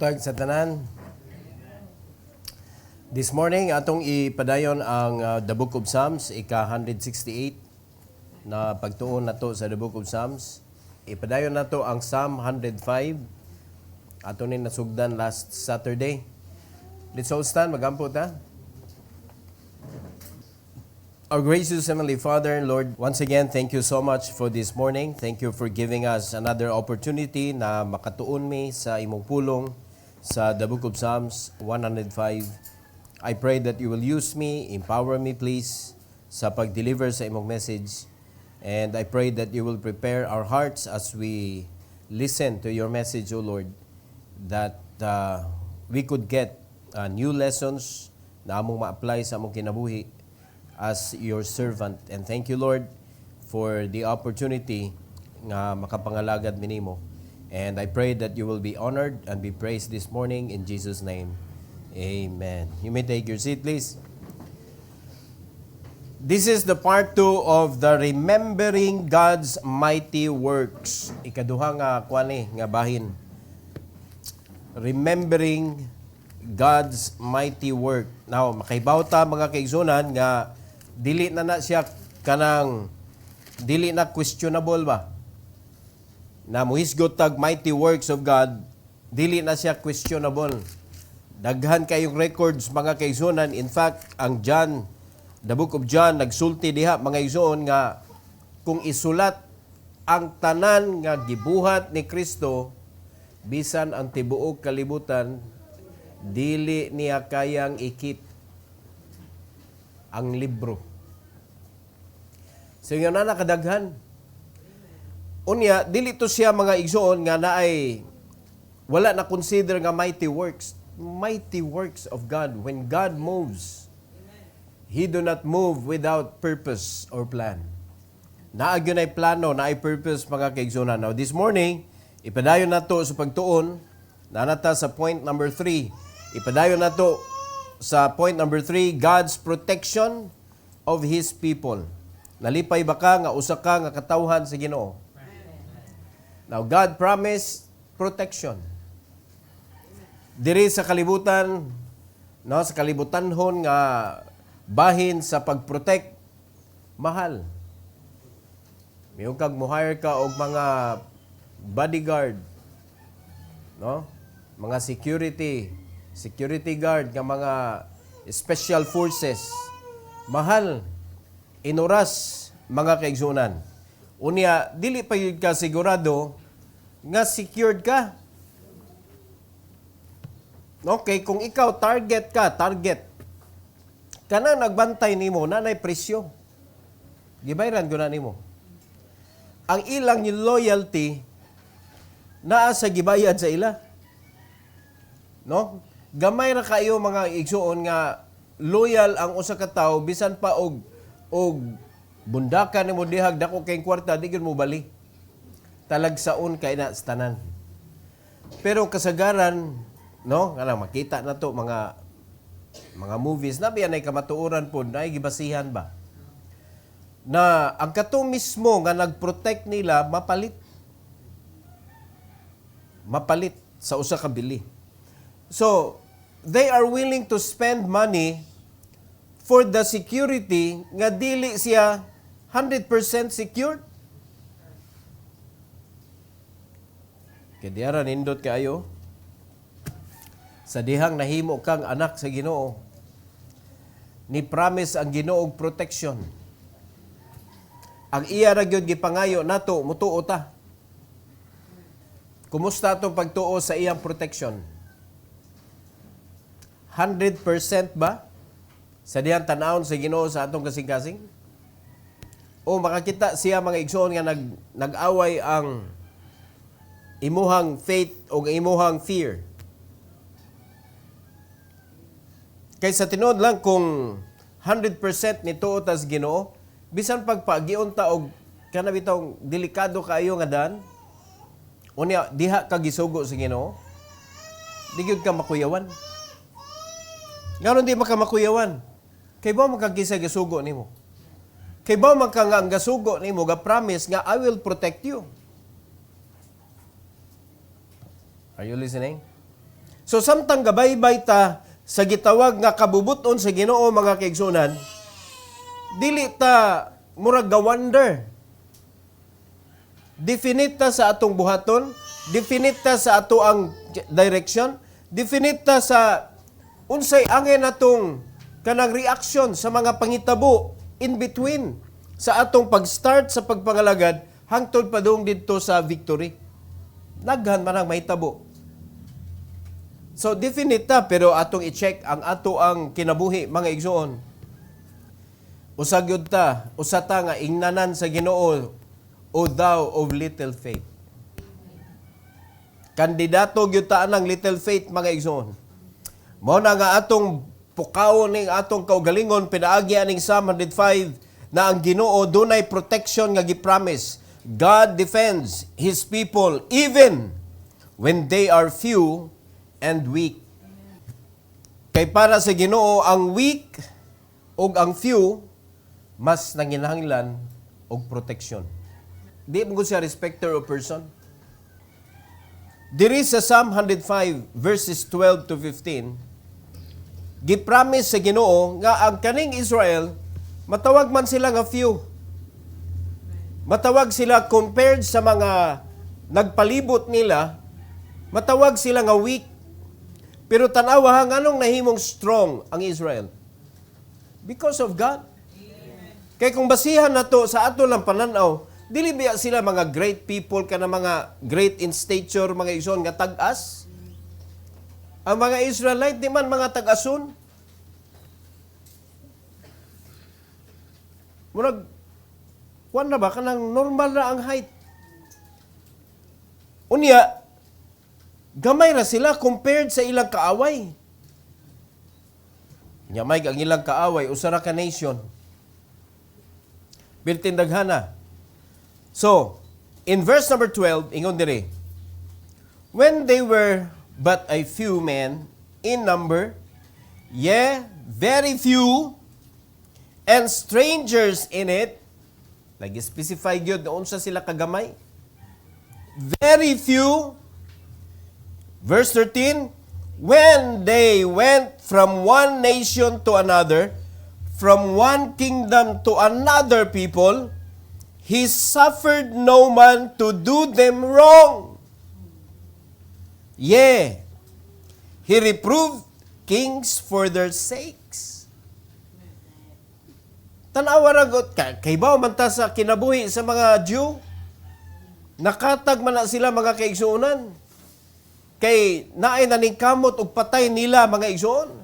buntag sa tanan. This morning, atong ipadayon ang The Book of Psalms, ika-168 na pagtuon nato sa The Book of Psalms. Ipadayon nato ang Psalm 105. Ato ni nasugdan last Saturday. Let's all stand, magampo ta. Our gracious Heavenly Father, Lord, once again, thank you so much for this morning. Thank you for giving us another opportunity na makatuon mi sa imong pulong sa The Book of Psalms 105. I pray that you will use me, empower me please, sa pag-deliver sa imong message. And I pray that you will prepare our hearts as we listen to your message, O Lord, that we could get new lessons na among ma-apply sa among kinabuhi as your servant. And thank you, Lord, for the opportunity nga makapangalagad minimo. And I pray that you will be honored and be praised this morning in Jesus' name. Amen. You may take your seat, please. This is the part 2 of the Remembering God's Mighty Works. Ikaduha nga kwani nga bahin. Remembering God's mighty work. Now, makaibaw ta mga kaigsunan nga dili na siya kanang dili na questionable ba? Na muhisgot tag mighty works of God, dili na siya questionable. Daghan kayong records mga kaigsunan. In fact, ang John, the book of John, nagsulti diha mga igsoon nga kung isulat ang tanan nga gibuhat ni Kristo bisan ang tibuok kalibutan, dili niya kayang ikip ang libro. So yun na nakadaghan. Unya, dili to siya mga igsoon nga naay wala na consider nga mighty works. Mighty works of God. When God moves, He do not move without purpose or plan. Naagyon ay plano, naay purpose mga kaigsunan. Now this morning, ipadayon nato sa pagtuon, nanata sa point number 3. Ipadayon nato sa point number 3, God's protection of His people. Nalipay ba ka nga usa ka nga katawhan sa Ginoo? Now God promised protection. Diri sa kalibutan, no, sa kalibutanhon nga bahin sa pag-protect, mahal. Mayroon kag mo-hire ka og mga bodyguard, no? Mga security guard, nga mga special forces. Mahal, inuras, mga kaigsunan. Unya, dili pa yun ka sigurado nga secured ka. Okay, kung ikaw target. Kana nagbantay nimo, nanay presyo. Gibayran ko na nimo. Ang ilang yung loyalty, naa sa gibayad sa ila. No? Gamay ra kayo mga igsuon nga loyal ang usa ka tawo bisan pa og bundakan nimo dihag dako kay kwarta di gyud mo bali. Talagsaon kay na sa tanan. Pero kasagaran, no, kanang makita na to mga movies na biyan ay kamatuoran po na gibasihan ba na ang katong mismo nga nagprotect nila mapalit sa usa ka bili. So they are willing to spend money for the security nga dili siya 100% secured. Kaya diara nindot kaayo sa dihang nahimo kang anak sa Ginoo, ni promise ang Ginoo protection. Ang iya ra gyud gipangayo nato mutuo ta. Kumusta atong pagtuo sa iyang protection? 100% ba sa dihang tan-awon sa Ginoo sa atong kasing-kasing? O makakita siya mga igsoon nga nag-away ang imuhang faith o imuhang fear? Kaysa tinuod lang kung 100% nituo tas Ginoo, bisan pagpagion ta og kana bitong delikado kaayo nga dan, unya diha ka gisugo sa Ginoo, di gyud ka makuyawan. Ngaron di makamakuyawan. Kay ba makagisa gisugo nimo? Kay ba nga ang gasugo nimo ga promise nga I will protect you? Are you listening? So samtang gabaybay ta sa gitawag nga kabubuton sa Ginoo mga kaigsunan, dili ta murag ga-wonder. Definite ta sa atong buhaton, definite ta sa ato ang direction, definite ta sa unsay angay natong kanang reaction sa mga pangitabo in between sa atong pag-start sa pagpangalagad hangtod padung didto sa victory. Naghan man ang mahitabo. So definite ta pero atong i-check ang ato ang kinabuhi mga igsoon. Usa gyud ta, usa ta nga ingnanan sa Ginoo, O thou of little faith. Kandidato gyud ta anang little faith mga igsoon. Mao na nga atong pukaw ning atong kaugalingon pinaagi aning Psalm 105 na ang Ginoo dunay protection nga gi-promise. God defends His people even when they are few and weak. Kay para sa Ginoo ang weak ug ang few mas nanginahanglan og protection. Di mo siya respecter of person. Diri sa Psalm 105 verses 12 to 15, gipromise sa Ginoo nga ang kaning Israel matawag man sila nga few. Matawag sila compared sa mga nagpalibot nila, matawag sila nga weak. Pero tanawa hang anong nahimong strong ang Israel? Because of God. Kaya kung basihan nato sa ato lang pananaw, dili biya sila mga great people kana mga great in stature mga igsoon nga tag-as. Ang mga Israelite di man mga tag-ason. Murag kuan na ba kanang normal na ang height. Unya gamay ra sila compared sa ilang kaaway. Nyamay ang ilang kaaway usara ka nation. Biltin daghana. So, in verse number 12, ingon diri, when they were but a few men in number, yea, very few, and strangers in it, lagi specify gyud na unsa sila kagamay. Very few, verse 13, when they went from one nation to another, from one kingdom to another people, He suffered no man to do them wrong. Yea, He reproved kings for their sakes. Tanawa ragot ka, kay ba man ta sa kinabuhi sa mga Jew? Nakatag man na sila mga kaigsuonan. Kay naay naning kamot ug patay nila mga igsoon.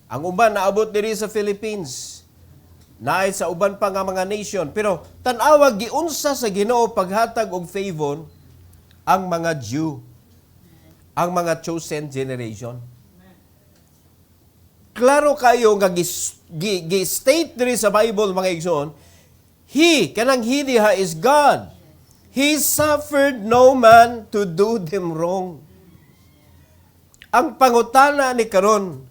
Ang uban naabot diri sa Philippines. Naay sa uban pa nga mga nation. Pero tanawa giunsa sa Ginoo paghatag og favor ang mga Jew. Ang mga chosen generation. Klaro kayo nga gi-state diri sa Bible mga igsoon, He, kanang He diha is God. He suffered no man to do them wrong. Ang pangutana ni karon,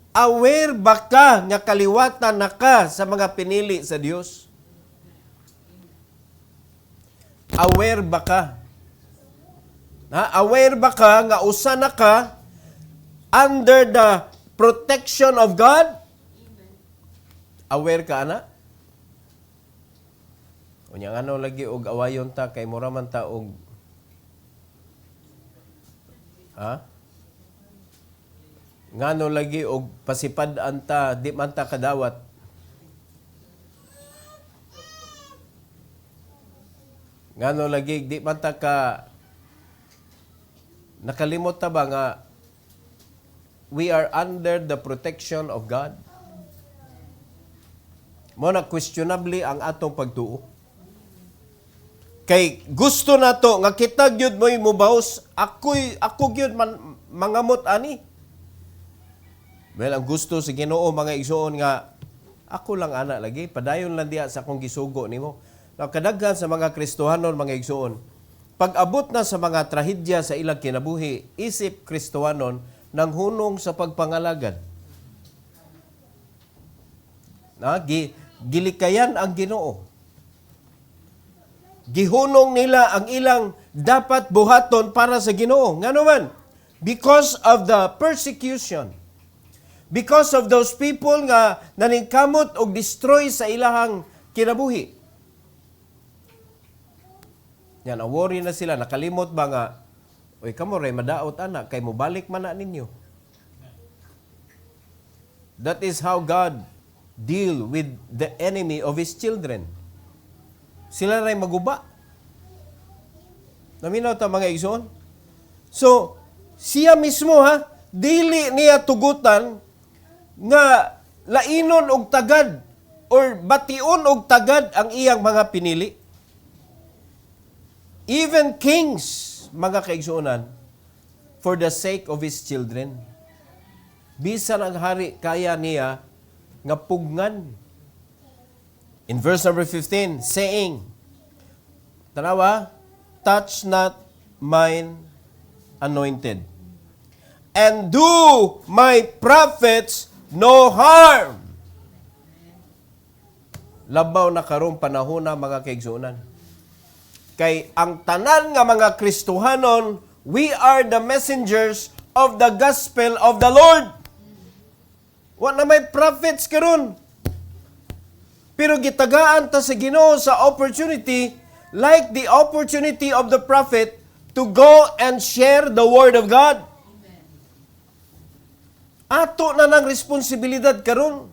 aware ba ka nga kaliwatan na ka sa mga pinili sa Dios? Aware ba ka? Aware ba ka nga usa na ka under the protection of God? Aware ka ana? Unya ano lagi og awayon ta kay mura man ta og ngano lagi og pasipad-an ta di man ta kadawat. Ngano lagi di man ta ka nakalimot ta ba nga we are under the protection of God. Mo na questionably ang atong pagtuo. Kay gusto nato nga kita gyud mo'y mubaws, ako gyud man mangamot ani. Well, ang gusto sa Ginoo mga igsoon nga ako lang ana lagi, padayon lang diha sa akong gisugo nimo. Kadaghan sa mga Kristohanon mga igsoon, pag-abot na sa mga trahedya sa ilang kinabuhi, isip Kristohanon nang hunong sa pagpangalagad. Gilikayan ang Ginoo. Gihunong nila ang ilang dapat buhaton para sa Ginoo. Ngano man, because of the persecution, because of those people nga naningkamot og destroy sa ilahang kinabuhi. Yan, worry na sila, nakalimot ba nga, oy kamo ray madaot anak kay mobalik man na ninyo. That is how God deal with the enemy of His children. Sila ray maguba. Naminaw ta mga igsoon? So, siya mismo dili niya tugutan nga lainon og tagad or bation og tagad ang iyang mga pinili. Even kings, mga kaigsuonan, for the sake of his children. Bisan ang hari kaya niya nga pugnan. In verse number 15, saying, tanawa, touch not mine anointed, and do my prophets no harm. Labaw na karong panahon na mga kaigsuonan. Kay ang tanan nga mga Kristohanon, we are the messengers of the gospel of the Lord. Wa na may prophets karon. Pero gitagaan ta sa Ginoo sa opportunity, like the opportunity of the prophet, to go and share the word of God. Ato na ng responsibilidad karon.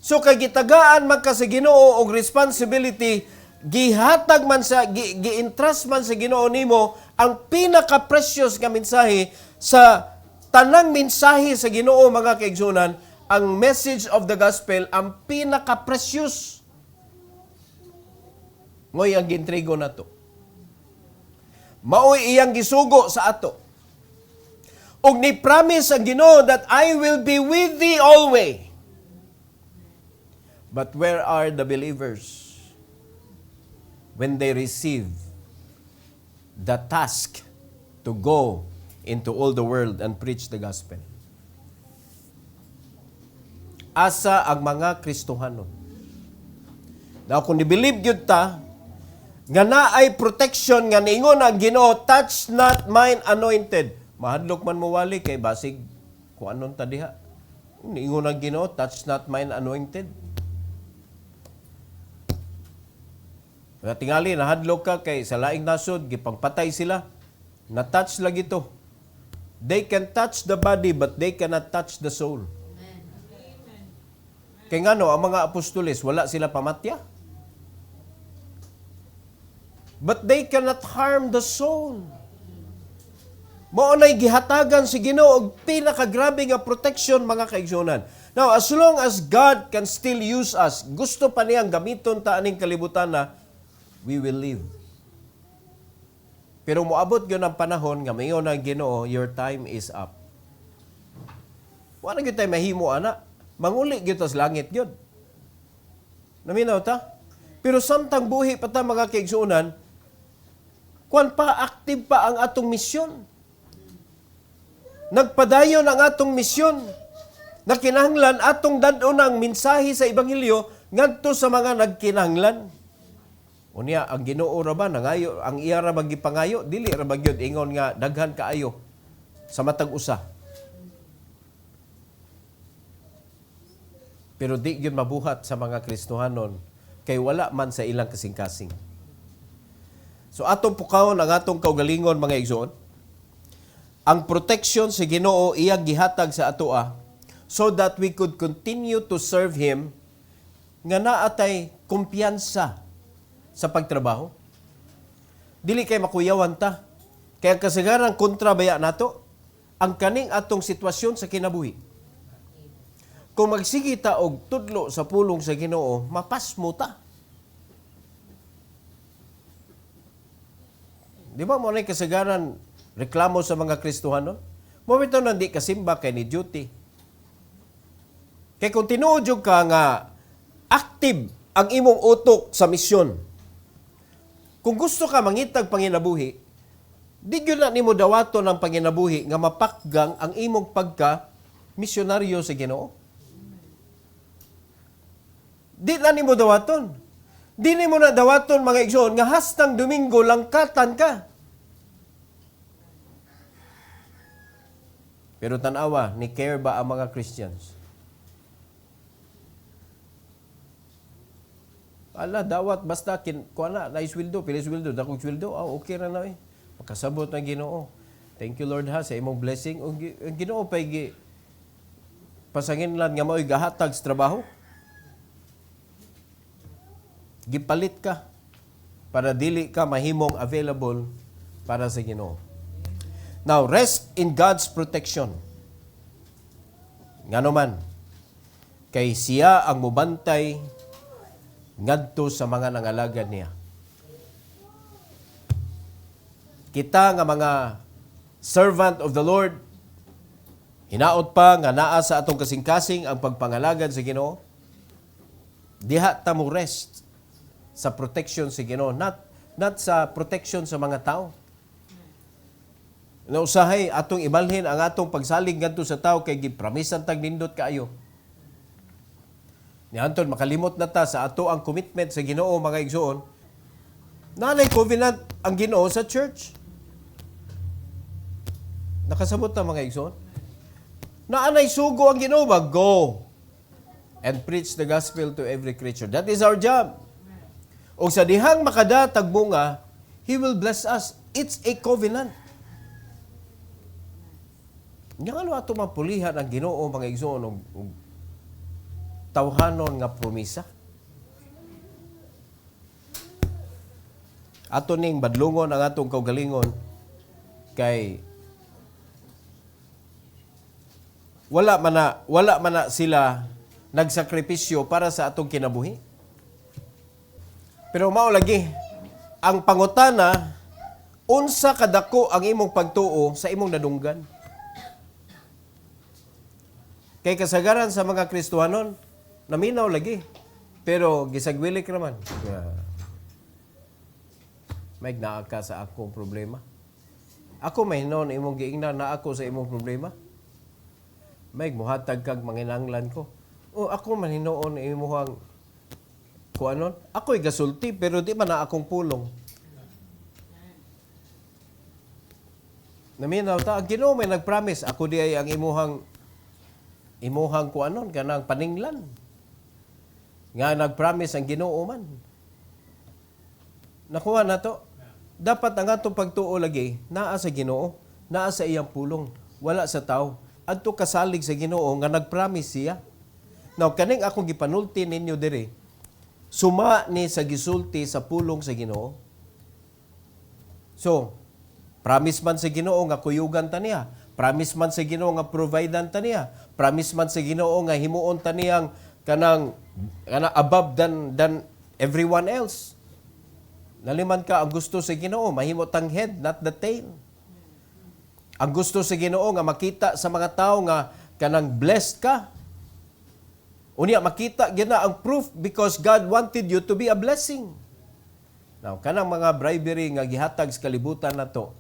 So kay gitagaan man ka sa Ginoo og responsibility, gihatag man sa gi-entrust man sa Ginoo nimo ang pinaka-precious nga mensahe sa tanang mensahe sa Ginoo mga kaigsunan, ang message of the gospel ang pinaka-precious. Mo'y ang gintrigo nato. Mao'y iyang gisugo sa ato. Og ni promise ang Ginoo that I will be with thee always. But where are the believers when they receive the task to go into all the world and preach the gospel? Asa ang mga Kristohanon? Now, kung ni-believe yun ta, nga na ay protection nga niingon ang Ginoo, touch not mine anointed. Mahadlok man mo wali kay basig kung anon ta diha. Niingon ang Ginoo, touch not mine anointed. Kaya tingali, nahadlok ka kay sa laing nasod, gipangpatay sila. Na-touch lagi ito. They can touch the body, but they cannot touch the soul. Kaya nga no, ang mga apostoles, wala sila pamatya. But they cannot harm the soul. Mao na'y gihatagan si Ginoo og pinakagrabe nga protection mga kaigsunan. Now, as long as God can still use us, gusto pa niyang gamiton ta aning kalibutan na, we will live. Pero moabot yun ang panahon nga mayon ang Ginoo, your time is up. Wala gyud tay mahimo ana. Manguli gyud sa langit gyud. Naminaw ta? Pero samtang buhi pa ta mga kaigsuonan, kuan pa active pa ang atong misyon. Nagpadayon ang atong misyon. Nakinahanglan atong dadon ang mensahe sa ebanghelyo ngadto sa mga nagkinahanglan. Unya ang Ginoo ra ba nangayo ang iya ra magipangayo dili ra ba gyud ingon nga daghan kaayo sa matag usa. Pero di gyud mabuhat sa mga Kristohanon kay wala man sa ilang kasing-kasing. So atong pukawon ang atong kaugalingon mga igsoon. Ang protection sa Ginoo iyang gihatag sa atoa so that we could continue to serve Him nga naatay kumpiyansa sa pagtrabaho. Dili kay makuyawan ta. Kaya kasagaran kontra baya nato ang kaning atong sitwasyon sa kinabuhi. Kung magsigi ta og tudlo sa pulong sa Ginoo, mapasmo ta. Di ba mo na kasagaran reklamo sa mga Kristohanon? Mo bitaw nang di kasimba kay ni duty. Kay kung tinuod jud ka nga active ang imong utok sa misyon. Kung gusto ka mangitag panginabuhi, di gyud na nimo dawaton ang panginabuhi nga mapakgang ang imong pagka misyonaryo sa Ginoo. Di na nimo dawaton. Di nimo na dawaton mga igsoon nga hastang Domingo langkatan ka. Pero tanawa, ni care ba ang mga Christians? Ala, dawat, basta, kuana, naiswildo, piliswildo, dakong swildo, okay na na eh. Makasabot na Ginoo. Thank you Lord ha, sa imong blessing. Ang Ginoo pa pasangin lang nga mao'y gahatag sa trabaho. Gipalit ka para dili ka mahimong available para sa Ginoo. Now, rest in God's protection. Nga naman, kay siya ang mubantay ngadto sa mga nangalagad niya. Kita nga mga servant of the Lord, hinaot pa nga naa sa atong kasing-kasing ang pagpangalagad sa Ginoo. Diha ta mo rest sa protection sa Ginoo, not sa protection sa mga tao. Nausahay atong ibalhin ang atong pagsalig ngadto sa tao kay gipramisan tag nindot kaayo. Ni Anton, makalimot na ta sa ato ang commitment sa Ginoo, mga igsoon. Nanay covenant ang Ginoo sa church. Nakasabot na mga igsoon. Naanay sugo ang Ginoo ba? Go and preach the gospel to every creature. That is our job. O sa dihang makadatag bunga, He will bless us. It's a covenant. Nga ano ato mapulihan ang Ginoo, mga igsoon, tawhanon nga promisa. Ato ning badlungon ang atong kaugalingon kay wala man na sila nagsakripisyo para sa atong kinabuhi. Pero mao lagi ang pangutana, unsa kadako ang imong pagtuo sa imong nadunggan? Kay kasagaran sa mga Kristohanon, naminaw lagi. Pero gisagwilik naman. May naa ka sa akong problema. Ako may hinon imong giingnan na ako sa imong problema. May muhatag kag manginanglan ko. O ako man hinoon imong kuanon. Ako'y gasulti pero di man na akong pulong. Naminaw ta, ang Ginoo may nagpromise ako di ay ang imuhang kuanon kanang paninglan. Nga nagpromise ang Ginoo man. Nakuha na to. Dapat ang atong pagtuo lagi naa sa Ginoo, naa sa iyang pulong, wala sa tao. Adto kasalig sa Ginoo nga nagpromise siya. Now kaning akong gipanulti ninyo diri, suma ni sa gisulti sa pulong sa Ginoo. So, promise man sa Ginoo nga kuyugan ta niya. Promise man sa Ginoo nga providean ta niya. Promise man sa Ginoo nga himuon ta niyang kanang above than everyone else. Naliman ka, ang gusto sa Ginoo mahimo tang head, not the tail. Ang gusto sa Ginoo nga makita sa mga tao nga kanang blessed ka. Unya makita gina ang proof because God wanted you to be a blessing. Now, kanang mga bribery nga gihatag sa kalibutan nato,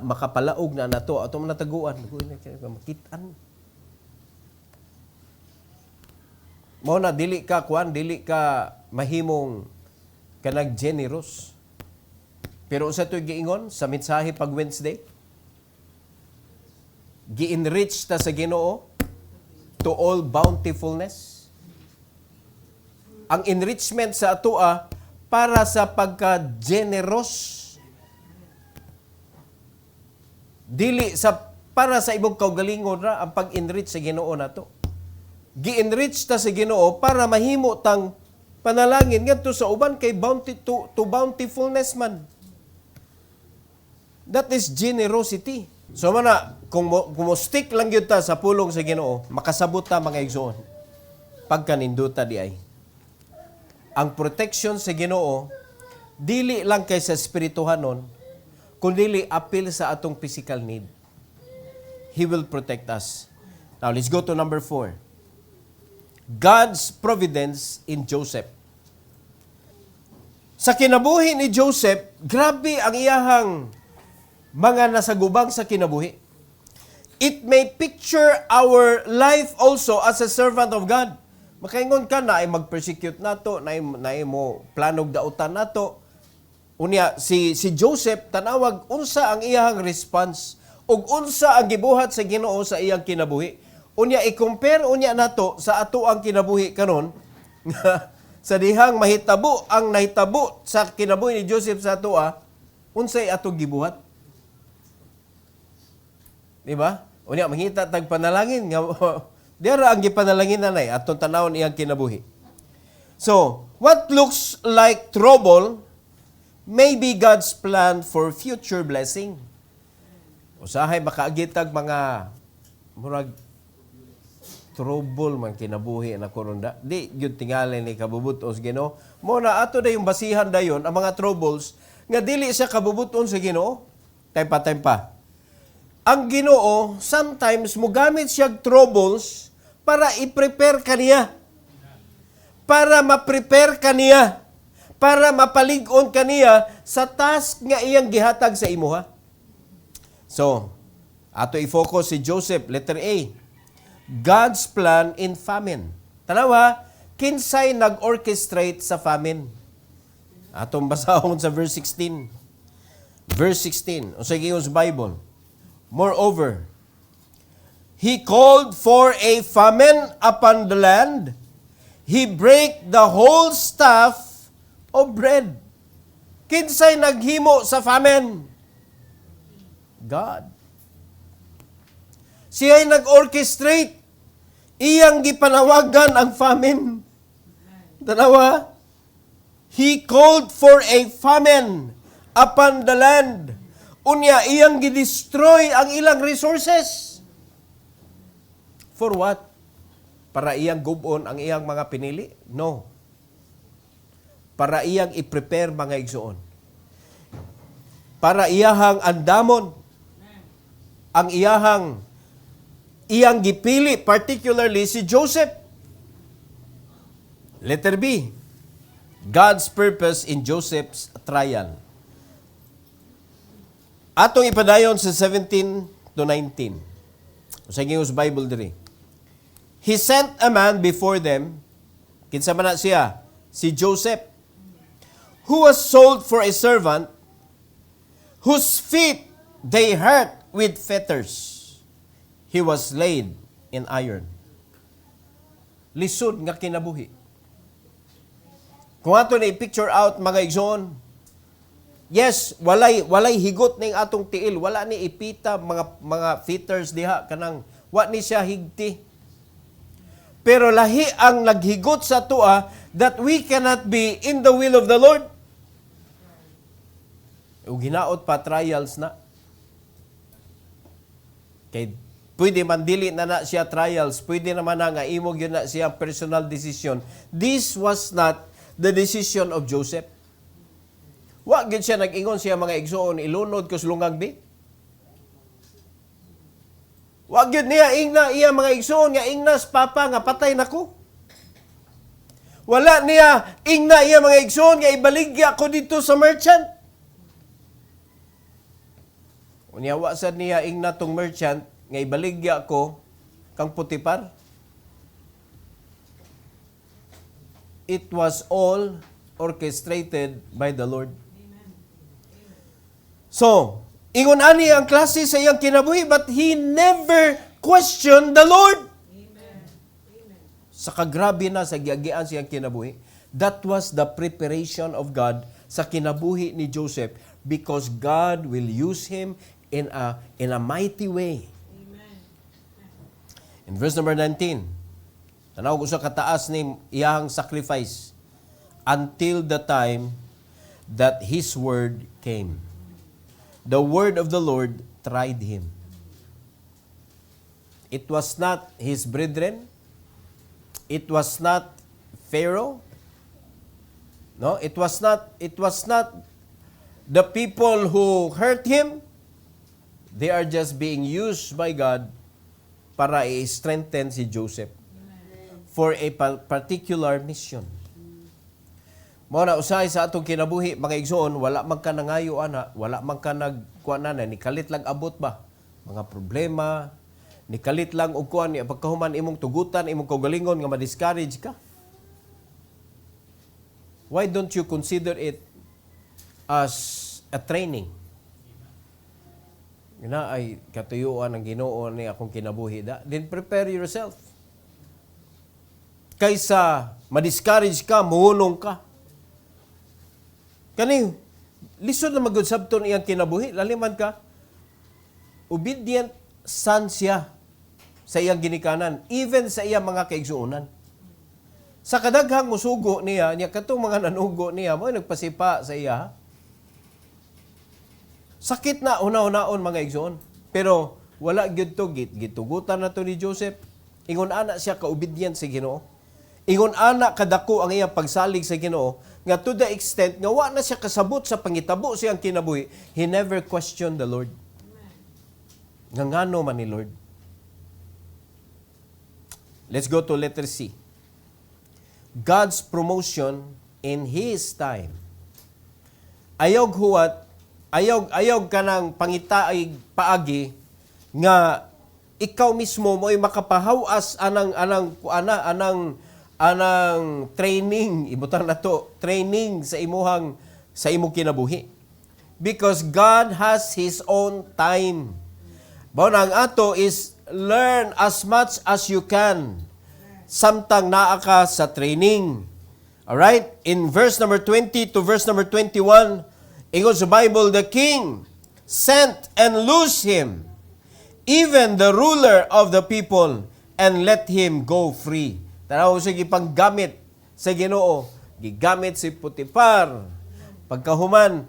makapalaog na nato ato man nataguan, makitaan. Mo na dili ka mahimong kanang generous. Pero sa ito'y giingon sa mensahe pag Wednesday, gi-enrich ta sa Ginoo to all bountifulness. Ang enrichment sa atoa para sa pagka-generous. Dili sa para sa ibang kaugalingon ra ang pag-enrich sa Ginoo nato. Gi-enrich ta sa Ginoo para mahimo tang panalangin ngadto sa uban kay to bountifulness man. That is generosity. So mana kung stick lang gyud ta sa pulong sa Ginoo, makasabot ta mga igsoon. Pagkaninduta di ay. Ang protection sa Ginoo dili lang kay sa espirituhanon, kundi apil sa atong physical need. He will protect us. Now let's go to number 4. God's providence in Joseph. Sa kinabuhi ni Joseph, grabe ang iyahang mga nasagubang sa kinabuhi. It may picture our life also as a servant of God. Makaingon ka na ay mag-persecute nato, na mo planog dautan nato. Unya si Joseph tanawag unsa ang iyahang response, ug unsa ang gibuhat sa Ginoo sa iyang kinabuhi. Unya i-compare unya nato sa ato ang kinabuhi karon sa dihang mahitabo ang nahitabo sa kinabuhi ni Joseph sa atoa, unsay ato gibuhat? Di ba? Unya mangita tag panalangin nga dira ang gipanalangin nanay atong tanawon iyang kinabuhi. So, what looks like trouble may be God's plan for future blessing. Usahay makaagitag mga murag trouble man kinabuhi na kurunda. Di gyud tingali ni kabubuton sa Ginoo. Mo na ato na yung basihan dayon ang mga troubles nga dili siya kabubuton sa Ginoo. Tempa. Ang Ginoo sometimes mogamit siya troubles para i-prepare kaniya. Para ma-prepare kaniya. Para mapalig-on kaniya sa task nga iyang gihatag sa imuha. So, ato i-focus si Joseph, letter A. God's plan in famine. Tanawa, kinsay nag-orchestrate sa famine? Atong basahon sa verse 16. Verse 16, o sa Giyos Bible. Moreover, He called for a famine upon the land. He break the whole staff of bread. Kinsay naghimo sa famine? God. Siya'y nag-orchestrate. Iyang gipanawagan ang famine. Dalawa, He called for a famine upon the land. Unya, iyang gidestroy ang ilang resources. For what? Para iyang gubon ang iyang mga pinili? No. Para iyang i-prepare mga igsoon. Para iyahang andamon ang iyang gipili, particularly si Joseph. Letter B, God's purpose in Joseph's trial. Atong ipadayon sa 17 to 19. Sa Giyos Bible diri. He sent a man before them, kinsa man na siya, si Joseph, who was sold for a servant, whose feet they hurt with fetters. He was laid in iron. Lisod nga kinabuhi. Kung ato na i-picture out mga igsoon, yes, walay higot ning atong tiil, wala ni ipita mga fetters diha kanang wa ni siya higti. Pero lahi ang naghigot sa tua that we cannot be in the will of the Lord. O ginaot pa trials na. Kay pwede man dili na siya trials, pwede naman na nga imog yun na siya personal decision. This was not the decision of Joseph. Wa gid siya nag-ingon siya mga igsoon ilunod ko sulungag bi. Wa gyud niya ingna iya mga igsoon nga ingnas papa nga patay nako. Wala niya ingna iya mga igsoon nga ibaligya ko dito sa merchant. Unya wa sad niya ingna tong merchant nga ibaligya ko kang Putipar. It was all orchestrated by the Lord. So, ingon ani ang klase sa iyang kinabuhi, but he never questioned the Lord. Amen. Sa kagrabe na sa giagian siyang kinabuhi, that was the preparation of God sa kinabuhi ni Joseph because God will use him in a mighty way. Amen. In verse number 19, tanaw ko sa kataas ni iyang sacrifice until the time that his word came. The word of the Lord tried him. It was not his brethren. It was not Pharaoh. No, it was not the people who hurt him. They are just being used by God para i-strengthen si Joseph for a particular mission. Mao na usahay sa atong kinabuhi mga igsoon, wala man ka nangayo ana, wala man ka nagkuan na ni kalit lang abot ba mga problema, ni kalit lang og kuan ni pagkahuman imong tugutan, imong kaugalingon nga ma-discourage ka. Why don't you consider it as a training? na ay katuyuan ng Ginoo ni akong kinabuhi da, then prepare yourself. Kaysa ma-discourage ka, muhunong ka. Kani, lisod na magud sabton iyang kinabuhi, laliman ka, obedient son siya sa iyang ginikanan, even sa iyang mga kaigsuonan. Sa kadaghang musugo niya katong mga nanugo niya, mo nagpasipa sa iya. Sakit na una-unaon mga igsoon. Pero wala gyud to gitugutan na to ni Joseph. Ingon ana siya ka-obedient sa Ginoo. Ingon ana kadako ang iyang pagsalig sa Ginoo nga to the extent nga wa na siya kasabot sa pangitabo siyang kinabuhi, he never questioned the Lord. Nga ngano man ni Lord. Let's go to letter C. God's promotion in His time. Ayog huwat, ayog ka ng pangitaig paagi nga ikaw mismo mo ay makapahawas anang training, ibutang na to, training sa imong kinabuhi. Because God has His own time. Bao na ang ato is learn as much as you can. Samtang naa ka sa training. Alright? In verse number 20 to verse number 21, ingon sa Bible, the king sent and loosed him, even the ruler of the people, and let him go free. Tanaw siya gipanggamit sa Ginoo. Gigamit si Potiphar. Pagkahuman,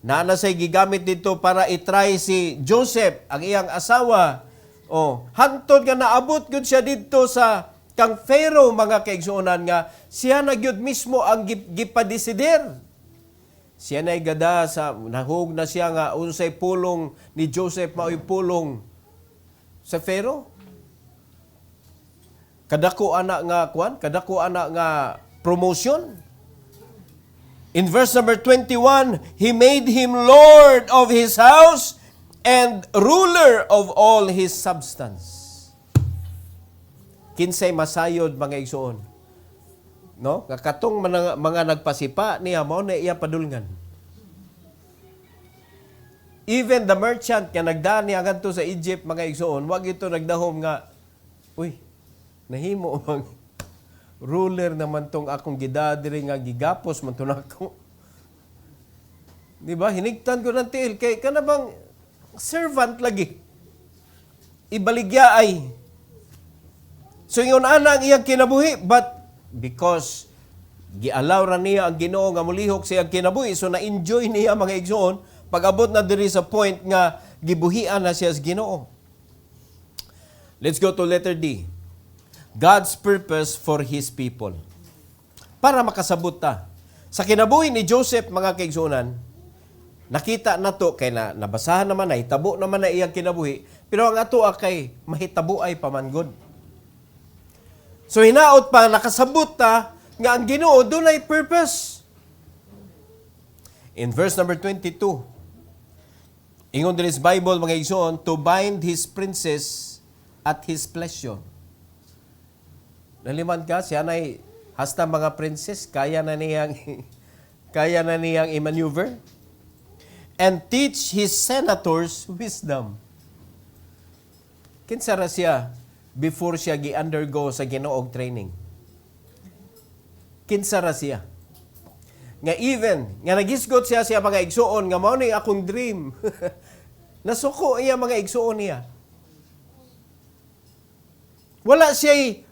naana siya gigamit dito para itry si Joseph, ang iyang asawa. Hantod nga naabot gud siya dito sa kang Pharaoh, mga kaigsuonan nga siya na gyud mismo ang gipadesider. Siya na gada sa nahug na siya nga unsay pulong ni Joseph mao'y pulong sa Pharaoh. Kadako ana nga promotion. In verse number 21, he made him lord of his house and ruler of all his substance. Kinsay masayod mga igsoon. No? Katong mga nagpasipa niya mao na iya padulngan. Even the merchant nga nagdaan niya ngadto sa Egypt mga igsoon, wag ito nagdahom nga, uy, nahimo ang ruler naman tong akong gidadiri nga gigapos man to nako. Di ba? Hinigtan ko ng tiil kay kana bang servant lagi. Ibaligya ay. So ingon ana ang iyang kinabuhi, but because gialaw ra niya ang Ginoo nga mulihok siya kinabuhi, so na-enjoy niya mga igsoon pag-abot na diri sa point nga gibuhian na siya sa Ginoo. Let's go to letter D. God's purpose for His people. Para makasabot ta. Sa kinabuhi ni Joseph, mga kaigsuonan, nakita na to, kay nabasahan naman na, hitabo naman na iyang kinabuhi, pero ang ato kay mahitabo ay pamanggod. So hinaot pa, nakasabot ta, nga ang Ginoo doon ay purpose. In verse number 22, ingon din sa Bible, mga igsoon, to bind His princes at His pleasure. Naliman ka, siya na'y hasta mga princess, kaya na niyang i-maneuver. And teach His senators wisdom. Kinsa ra siya before siya gi-undergo sa Ginoong training? Kinsa ra siya? Nga even, nga nagisgot siya mga igsuon, nga mao ni akong dream. Nasuko iya mga igsuon niya. Wala siya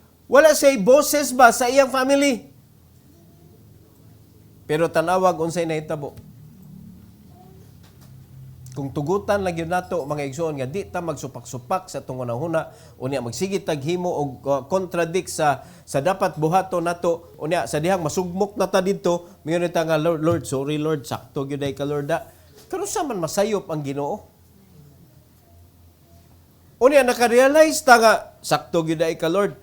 boses ba sa iyang family? Pero tanawag unsay nahitabo. Kung tugutan lang yun nato mga igsoon nga di ta magsupak-supak sa tungunahuna, unya magsigit taghimo og contradict sa dapat buhaton nato, unya sa dihang masugmok na ta didto, mingon ta nga Lord, sorry Lord, sakto gyud ay ka Lord da. Kanusa man masayop ang Ginoo? Unya naka-realize ta nga sakto gyud ay ka Lord,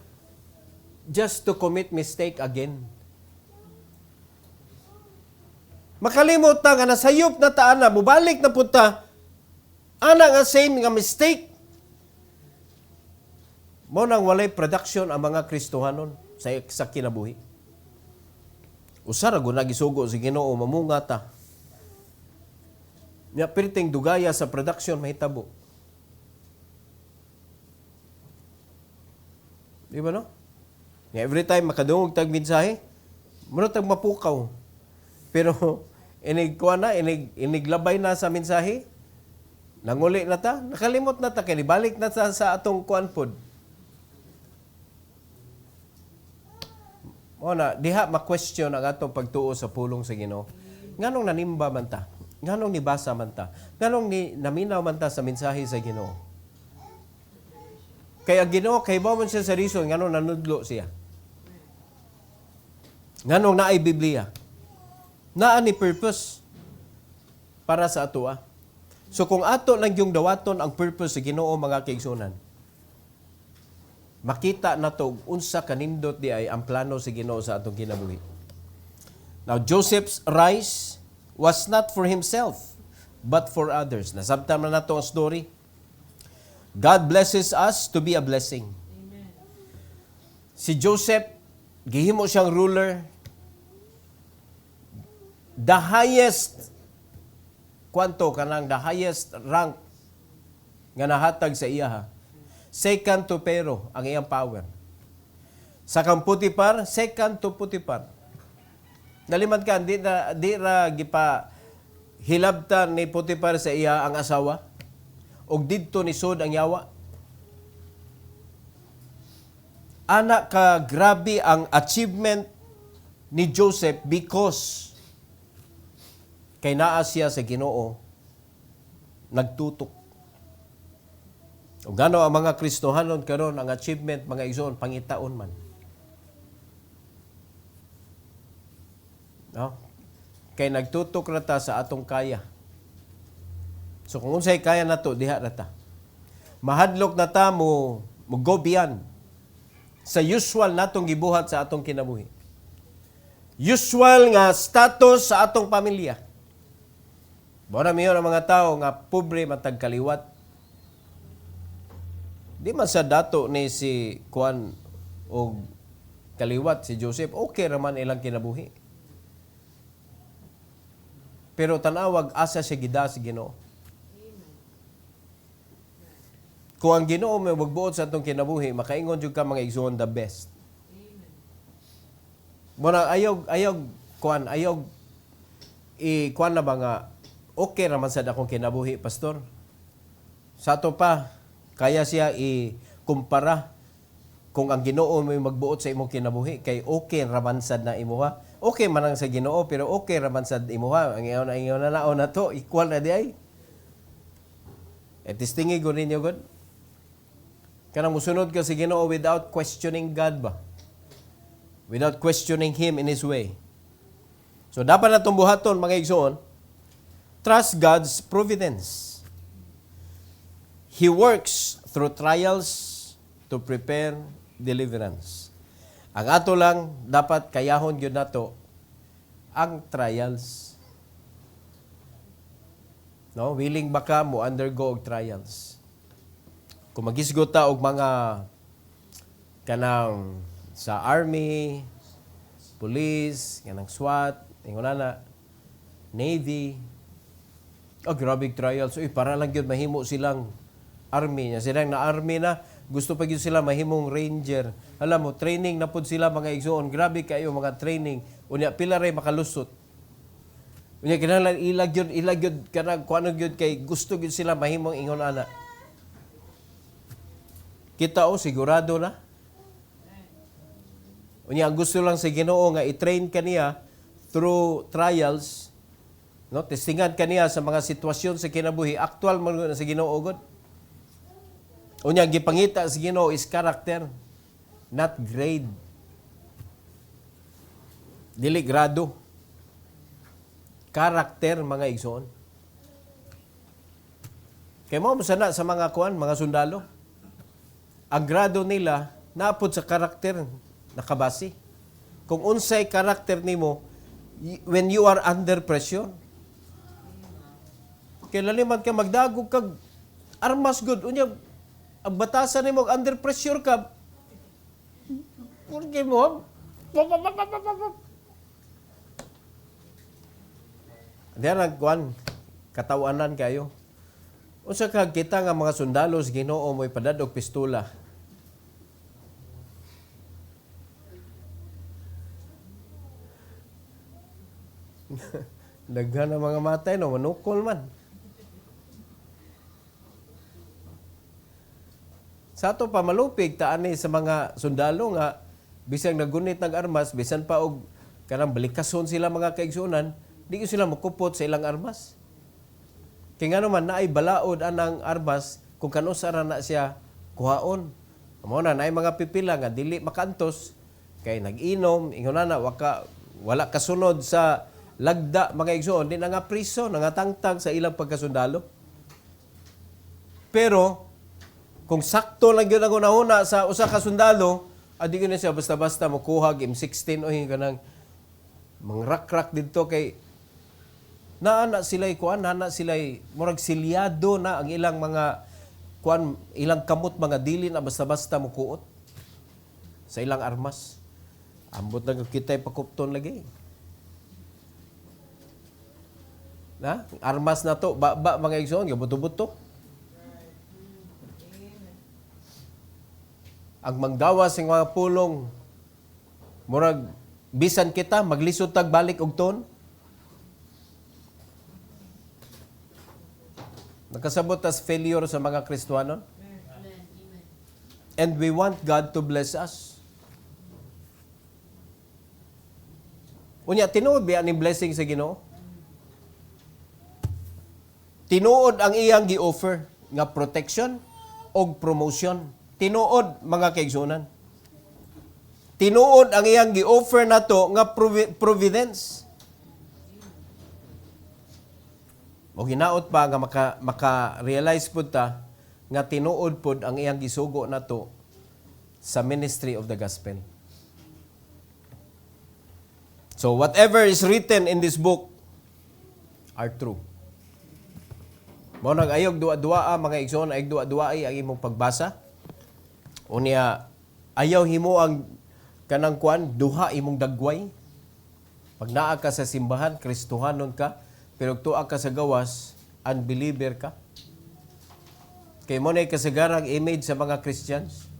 just to commit mistake again. Makalimot ta nga nasayop na ta ana, mubalik na punta, ana nga same nga mistake. Mo nang walay production ang mga Kristohanon sa kinabuhi. Usara go nagisugo sa Ginoo mamunga ta. Nya perting dugaya sa production mahitabo. Di ba no? Nya every time makadungog tag mensahe, muro tag mapukaw. Pero iniglabay na sa mensahe, nanguli na ta, nakalimot na ta, kanibalik na ta sa atong kuan pod. O na, diha ma-question ang atong pagtuo sa pulong sa Ginoo. Nganong nanimba man ta? Nganong nibasa man ta? Nganong naminaw man ta sa mensahe sa Ginoo? Kaya Ginoo, kay ba man siya sa reason, nganong nanudlo siya? Nganong naay Biblia? Naa ni purpose para sa ato. So kung ato lang yung dawaton ang purpose sa Ginoo, mga kaigsunan, makita na to unsa kanindot di ay ang plano sa Ginoo sa atong kinabuhi. Now, Joseph's rise was not for himself, but for others. Nasabtan na nato ang story. God blesses us to be a blessing. Amen. Si Joseph, gihimo siyang ruler. The highest, the highest rank nga nahatag sa iya. Second to Pero ang iyang power. Sa kang Putipar, second to Putipar. Nalimad ka, di ra gipa hilabtan ni Putipar sa iya ang asawa. Og didto ni Sod ang yawa. Anak ka grabe ang achievement ni Joseph because kay naa siya sa Ginoo nagtutok. O gano ang mga Kristohanon karon ang achievement mga igsoon pangitaon man. No? Kay nagtutok na ta sa atong kaya. So kung unsay kaya nato diha na ta. Mahadlok na ta mo go beyond sa usual natong gibuhat sa atong kinabuhi. Usual nga status sa atong pamilya. Bora miyon ang mga tao nga pobre matag kaliwat. Di man sa dato ni si Kuan o kaliwat si Joseph, okay raman ilang kinabuhi. Pero tanawag asa siya gida si Ginoo. Kung ang Ginoo may magbuot sa atong kinabuhi, makaingon jud ka mga igsoon the best. Muna ayog kuan na ba nga okay raman sa akong kinabuhi, pastor. Sa ato pa kaya siya i-kumpara kung ang Ginoo may magbuot sa imong kinabuhi kay okay raman sad na imuha. Okay man ang sa Ginoo pero okay raman sad imuha. Ang ingon na naon na to equal na di ay. Testingi ko ninyo God. Kanang musunod ka sa Ginoo without questioning God ba? Without questioning Him in His way. So dapat na itong buhaton mga igsoon, trust God's providence. He works through trials to prepare deliverance. Ang ato lang dapat kayahon gyud nato ang trials. No, willing ba ka mo undergo og trials? Kung magisgot ta og mga kanang sa army, police, kanang SWAT, ingonana, Navy, grabe trials. Para lang gyud mahimo silang army niya. Silang na army na, gusto pa yun sila mahimong ranger. Alam mo, training na po sila mga igsoon. Grabe kayo mga training. Unya, pila rin makalusot. Unya, kinahanglan ilag yun, kanang kuano yun kay gusto yun sila mahimong ingon ana. Kita sigurado na. Unya, ang gusto lang sa Ginoo nga i-train kaniya through trials, no? Testingan kaniya sa mga sitwasyon sa kinabuhi. Actual man sa Ginoo God. Unya, gipangita sa Ginoo is character, not grade. Dili grado. Character, mga igsoon. Kaya mo sana sa mga kuan, mga sundalo. Ang grado nila, naapod sa karakter, nakabasi. Kung unsay karakter nimo, when you are under pressure, kaya laliman ka magdagog kag armas good. Unya, ang batasan nimo under pressure ka, porque mo, diyan ang kuan, katawanan kayo. Unsa ka kita nga mga sundalo sa Ginoo mo'y padadog pistola. Daghan na mga matay no, manukol man. Sa ato pa malupig taani sa mga sundalo nga bisang nagunit ng armas, bisan pa og kanang balikason sila mga kaigsunan, di sila makupot sa ilang armas. Kaya nga naman, naay balaod anang armas kung kanusara na siya kuhaon. Amo na, naay mga pipila nga dili makantos, kay nag-inom, ingon na wala kasunod sa lagda mga igsoon, di na nga priso, nangatangtang sa ilang pagkasundalo. Pero, kung sakto lang yun ang una-una sa usa ka sundalo, adi ko na siya basta-basta makuha, M16 o yung kanang mangrak-rak dito kay naana sila'y kuan, naana sila'y murag silyado na ang ilang mga kuan, ilang kamot mga dili na basta-basta mukuot sa ilang armas. Ambot na kita'y pakupton lagi. Na? Armas na to, ba mga igsoon, gabuto-buto. Ang manggawas ng mga pulong, murag bisan kita, maglisod tag balik og ton. Nakasabot as failure sa mga Kristiyano. And we want God to bless us. Unya, tinuod ba ang blessing sa Ginoo? Tinuod ang iyang gi-offer nga protection o promotion. Tinuod mga kaigsunan. Tinuod ang iyang gi-offer nato nga providence. O ginaot pa nga maka-realize po ta nga tinuod po ang iyang gisugo nato sa ministry of the gospel. So whatever is written in this book are true. Mao nang ayog duwa-duwa mga igsoon, ayog duwa-duwa ang imong pagbasa. Unya ayaw himo ang kanang kuan duha imong dagway. Pag naa ka sa simbahan, Kristohanon ka, pero tuwa ka sa gawas, unbeliever ka. Kay mo na'y kasagarang image sa mga Christians.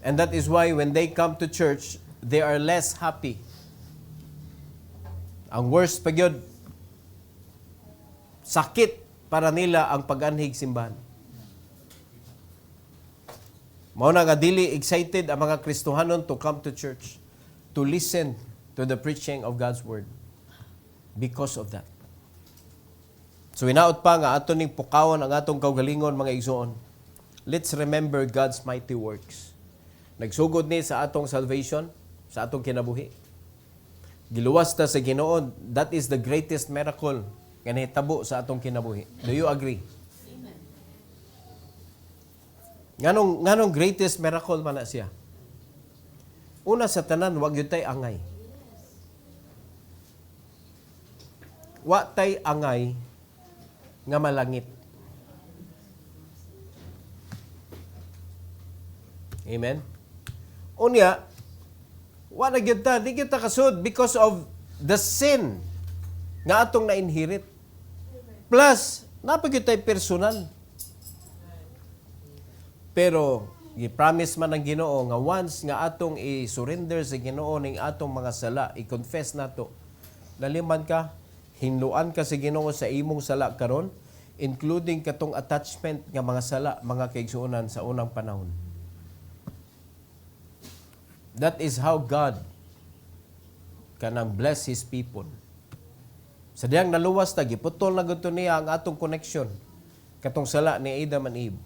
And that is why when they come to church, they are less happy. Ang worst pa gyud, sakit para nila ang pag-anhig simbahan. Mao na nga dili excited ang mga Kristohanon to come to church, to listen to the preaching of God's word. Because of that. So inaot pa nga ato ning pukawon ang atong kaugalingon mga igsoon. Let's remember God's mighty works. Nagsugod ni sa atong salvation, sa atong kinabuhi. Giluwas ta sa Ginoo, that is the greatest miracle nga nahitabo sa atong kinabuhi. Do you agree? Amen. Nganong greatest miracle man na siya? Una sa tanan, wag yun tay angay. Wa tay angay nga malangit. Amen? Unya, wa na gyud ta, di gyud ta kasud because of the sin nga atong na-inherit. Plus, napagyud tay personal. Pero, i-promise man ng Ginoo nga once nga atong i-surrender sa Ginoo ning atong mga sala, i-confess nato, naliman ka, hinluan ka sa Ginoo sa imong sala karon, including katong attachment nga mga sala, mga kaigsuonan sa unang panahon. That is how God kanang bless His people. Sa diyang naluwas ta, giputol na gusto niya ang atong connection katong sala ni Adam and Eve.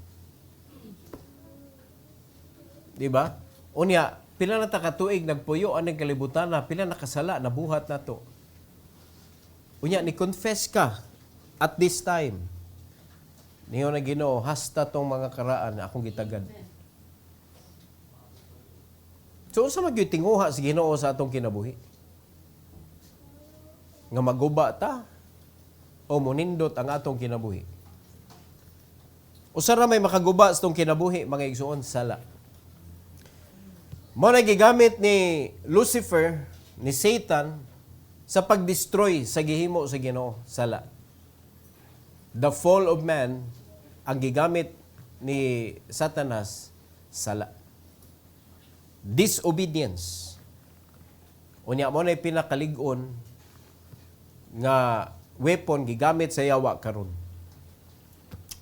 Diba? Unya, pila na ta katuig nagpuyo aning kalibutan na, pila nakasala, nabuhat na to. Unya, ni-confess ka at this time. Niyo na Ginoo, hasta tong mga karaan na akong gitagad. So, sa magyuy tinguha sa Ginoo sa atong kinabuhi? Nga maguba ta o munindot ang atong kinabuhi? O sara may makaguba sa atong kinabuhi, mga igsuon, sala. Mo na gigamit ni Lucifer, ni Satan, sa pag-destroy sa gihimo sa Ginoo, sala. the fall of man, ang gigamit ni Satanas, sala. Disobedience. Unya mo na pinakalig-on nga weapon gigamit sa yawa karon.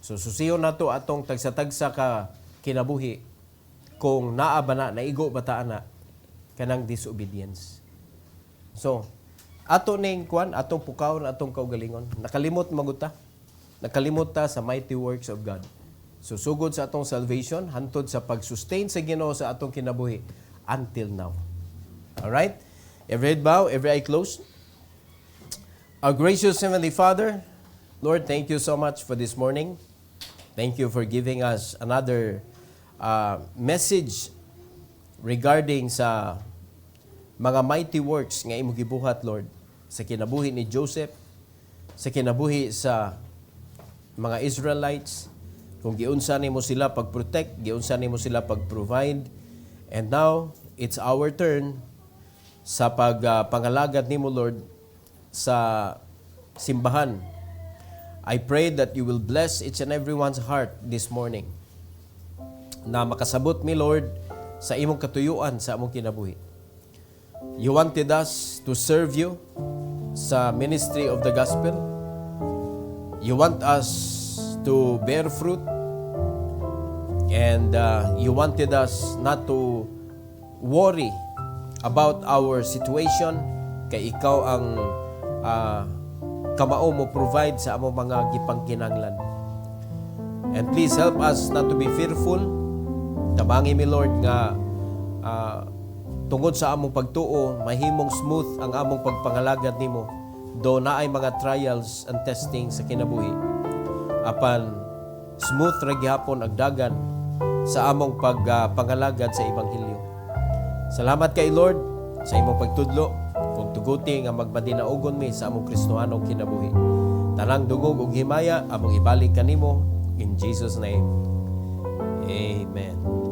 So susiyon nato atong tagsa-tagsa ka kinabuhi kung naa ba na naigo bata na kanang disobedience. So ato ning kwan atong pukawon atong kaugalingon. Nakalimot maguta. Nakalimot ta sa mighty works of God. So sugod sa atong salvation hantod sa pag-sustain sa Ginoo sa atong kinabuhi until now. All right? Every head bow, every eye closed. Our gracious Heavenly Father, Lord, thank you so much for this morning. Thank you for giving us another message regarding sa mga mighty works nga imong gibuhat, Lord, sa kinabuhi ni Joseph, sa kinabuhi sa mga Israelites, kung giunsa nimo sila pag-protect, giunsa nimo sila pag-provide. And now, it's our turn sa pangalagad nimo, Lord, sa simbahan. I pray that you will bless each and everyone's heart this morning na makasabot mi, Lord, sa imong katuyuan sa among kinabuhi. You wanted us to serve you sa ministry of the gospel. You want us to bear fruit. And you wanted us not to worry about our situation kay ikaw ang kamao mo provide sa among mga gipangkinanglan. And please help us not to be fearful. Tabangi mi, Lord, nga tungod sa among pagtuo, mahimong smooth ang among pagpangalagad nimo. Do na ay mga trials and testing sa kinabuhi. Apan smooth ra gihapon ang dagan sa among pagpangalagad sa Ebanghelyo. Salamat kay Lord sa imong pagtudlo ug tuguti nga magmadinaugon mi sa among Kristohanong kinabuhi. Tanang dungog ug himaya among ibalik kanimo in Jesus name. Amen.